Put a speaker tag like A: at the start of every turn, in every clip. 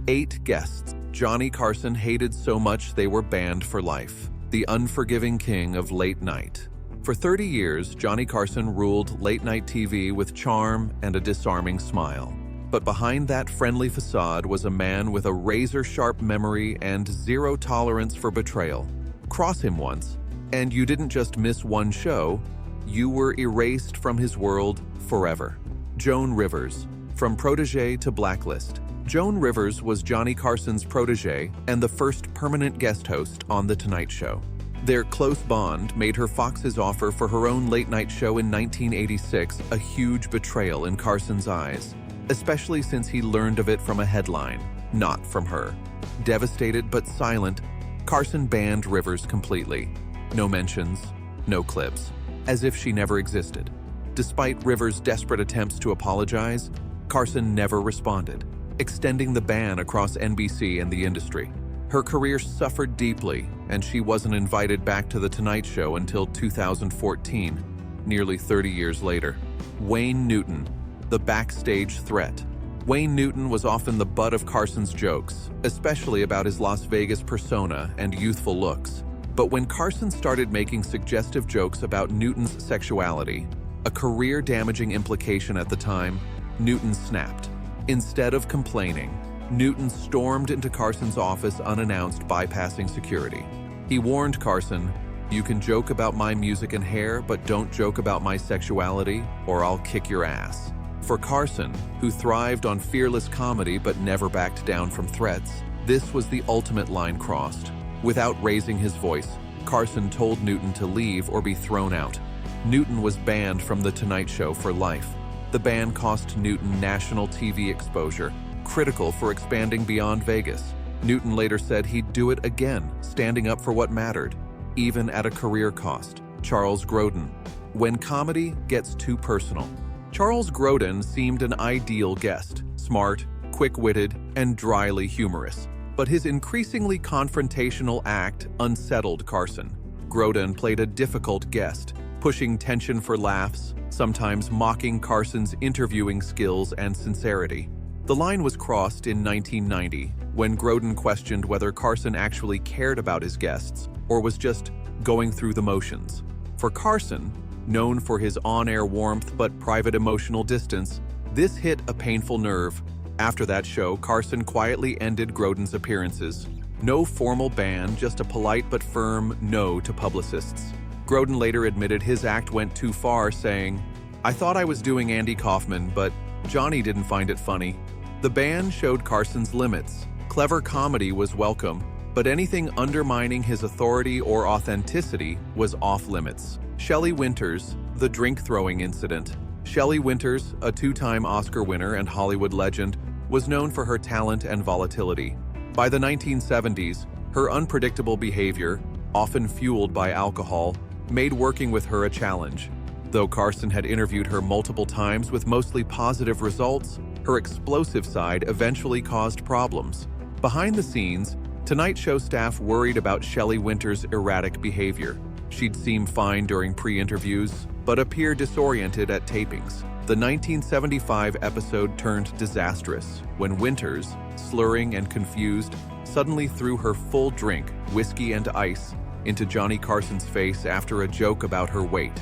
A: 8 guests Johnny Carson hated so much they were banned for life. The unforgiving king of late night. For 30 years, Johnny Carson ruled late-night TV with charm and a disarming smile. But behind that friendly facade was a man with a razor-sharp memory and zero tolerance for betrayal. Cross him once, and you didn't just miss one show, you were erased from his world forever. Joan Rivers. From protege to blacklist. Joan Rivers was Johnny Carson's protege and the first permanent guest host on The Tonight Show. Their close bond made her Fox's offer for her own late-night show in 1986 a huge betrayal in Carson's eyes, especially since he learned of it from a headline, not from her. Devastated but silent, Carson banned Rivers completely. No mentions, no clips, as if she never existed. Despite Rivers' desperate attempts to apologize, Carson never responded, extending the ban across NBC and the industry. Her career suffered deeply, and she wasn't invited back to The Tonight Show until 2014, nearly 30 years later. Wayne Newton, the backstage threat. Wayne Newton was often the butt of Carson's jokes, especially about his Las Vegas persona and youthful looks. But when Carson started making suggestive jokes about Newton's sexuality, a career-damaging implication at the time, Newton snapped. Instead of complaining, Newton stormed into Carson's office unannounced, bypassing security. He warned Carson, "You can joke about my music and hair, but don't joke about my sexuality, or I'll kick your ass." For Carson, who thrived on fearless comedy but never backed down from threats, this was the ultimate line crossed. Without raising his voice, Carson told Newton to leave or be thrown out. Newton was banned from The Tonight Show for life. The ban cost Newton national TV exposure, critical for expanding beyond Vegas. Newton later said he'd do it again, standing up for what mattered, even at a career cost. Charles Grodin. When comedy gets too personal. Charles Grodin seemed an ideal guest, smart, quick-witted, and dryly humorous. But his increasingly confrontational act unsettled Carson. Grodin played a difficult guest, pushing tension for laughs, sometimes mocking Carson's interviewing skills and sincerity. The line was crossed in 1990, when Grodin questioned whether Carson actually cared about his guests or was just going through the motions. For Carson, known for his on-air warmth but private emotional distance, this hit a painful nerve. After that show, Carson quietly ended Grodin's appearances. No formal ban, just a polite but firm no to publicists. Grodin later admitted his act went too far, saying, "I thought I was doing Andy Kaufman, but Johnny didn't find it funny." The ban showed Carson's limits. Clever comedy was welcome, but anything undermining his authority or authenticity was off-limits. Shelley Winters, the drink-throwing incident. Shelley Winters, a 2-time Oscar winner and Hollywood legend, was known for her talent and volatility. By the 1970s, her unpredictable behavior, often fueled by alcohol, made working with her a challenge. Though Carson had interviewed her multiple times with mostly positive results, her explosive side eventually caused problems. Behind the scenes, Tonight Show staff worried about Shelley Winters' erratic behavior. She'd seem fine during pre-interviews, but appear disoriented at tapings. The 1975 episode turned disastrous when Winters, slurring and confused, suddenly threw her full drink, whiskey and ice, into Johnny Carson's face after a joke about her weight.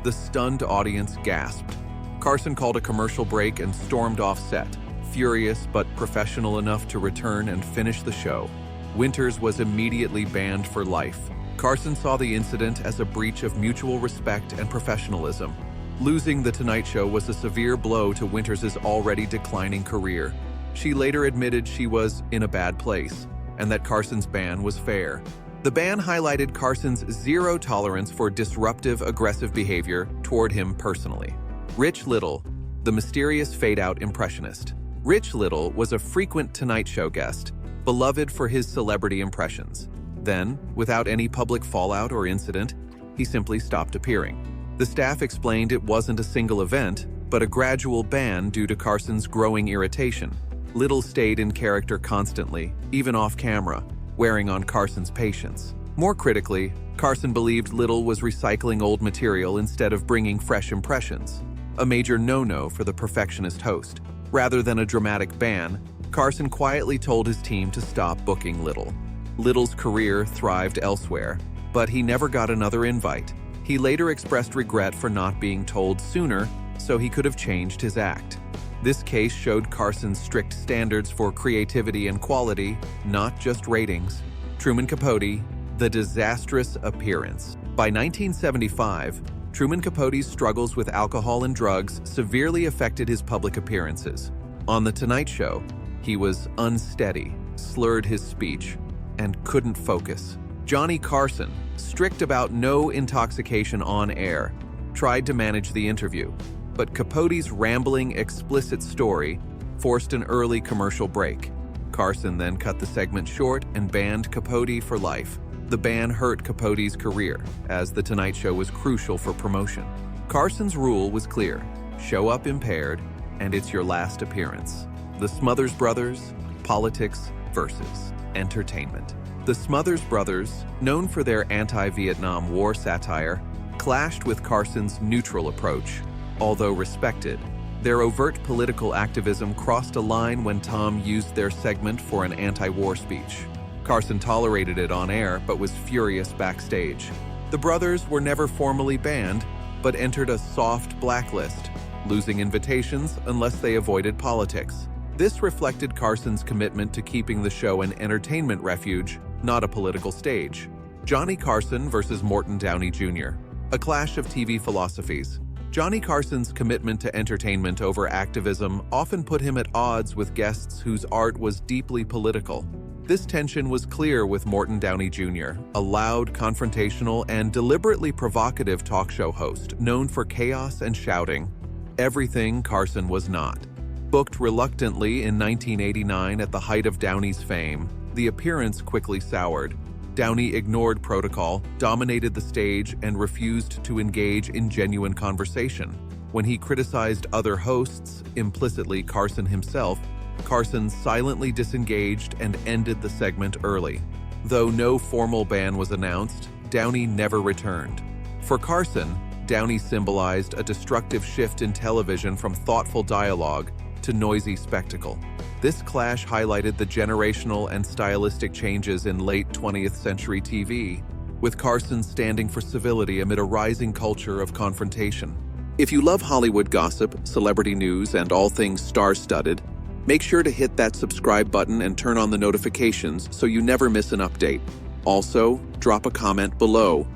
A: The stunned audience gasped. Carson called a commercial break and stormed off set, furious but professional enough to return and finish the show. Winters was immediately banned for life. Carson saw the incident as a breach of mutual respect and professionalism. Losing The Tonight Show was a severe blow to Winters' already declining career. She later admitted she was in a bad place, and that Carson's ban was fair. The ban highlighted Carson's zero tolerance for disruptive, aggressive behavior toward him personally. Rich Little, the mysterious fade-out impressionist. Rich Little was a frequent Tonight Show guest, beloved for his celebrity impressions. Then, without any public fallout or incident, he simply stopped appearing. The staff explained it wasn't a single event, but a gradual ban due to Carson's growing irritation. Little stayed in character constantly, even off-camera, wearing on Carson's patience. More critically, Carson believed Little was recycling old material instead of bringing fresh impressions, a major no-no for the perfectionist host. Rather than a dramatic ban, Carson quietly told his team to stop booking Little. Little's career thrived elsewhere, but he never got another invite. He later expressed regret for not being told sooner, so he could have changed his act. This case showed Carson's strict standards for creativity and quality, not just ratings. Truman Capote, the disastrous appearance. By 1975, Truman Capote's struggles with alcohol and drugs severely affected his public appearances. On The Tonight Show, he was unsteady, slurred his speech, and couldn't focus. Johnny Carson, strict about no intoxication on air, tried to manage the interview, but Capote's rambling, explicit story forced an early commercial break. Carson then cut the segment short and banned Capote for life. The ban hurt Capote's career, as The Tonight Show was crucial for promotion. Carson's rule was clear: show up impaired, and it's your last appearance. The Smothers Brothers, politics versus entertainment. The Smothers Brothers, known for their anti-Vietnam War satire, clashed with Carson's neutral approach. Although respected, their overt political activism crossed a line when Tom used their segment for an anti-war speech. Carson tolerated it on air, but was furious backstage. The brothers were never formally banned, but entered a soft blacklist, losing invitations unless they avoided politics. This reflected Carson's commitment to keeping the show an entertainment refuge, not a political stage. Johnny Carson versus Morton Downey Jr. A clash of TV philosophies. Johnny Carson's commitment to entertainment over activism often put him at odds with guests whose art was deeply political. This tension was clear with Morton Downey Jr., a loud, confrontational, and deliberately provocative talk show host known for chaos and shouting. Everything Carson was not. Booked reluctantly in 1989 at the height of Downey's fame, the appearance quickly soured. Downey ignored protocol, dominated the stage, and refused to engage in genuine conversation. When he criticized other hosts, implicitly Carson himself, Carson silently disengaged and ended the segment early. Though no formal ban was announced, Downey never returned. For Carson, Downey symbolized a destructive shift in television from thoughtful dialogue to noisy spectacle. This clash highlighted the generational and stylistic changes in late 20th century TV, with Carson standing for civility amid a rising culture of confrontation. If you love Hollywood gossip, celebrity news, and all things star-studded, make sure to hit that subscribe button and turn on the notifications so you never miss an update. Also, drop a comment below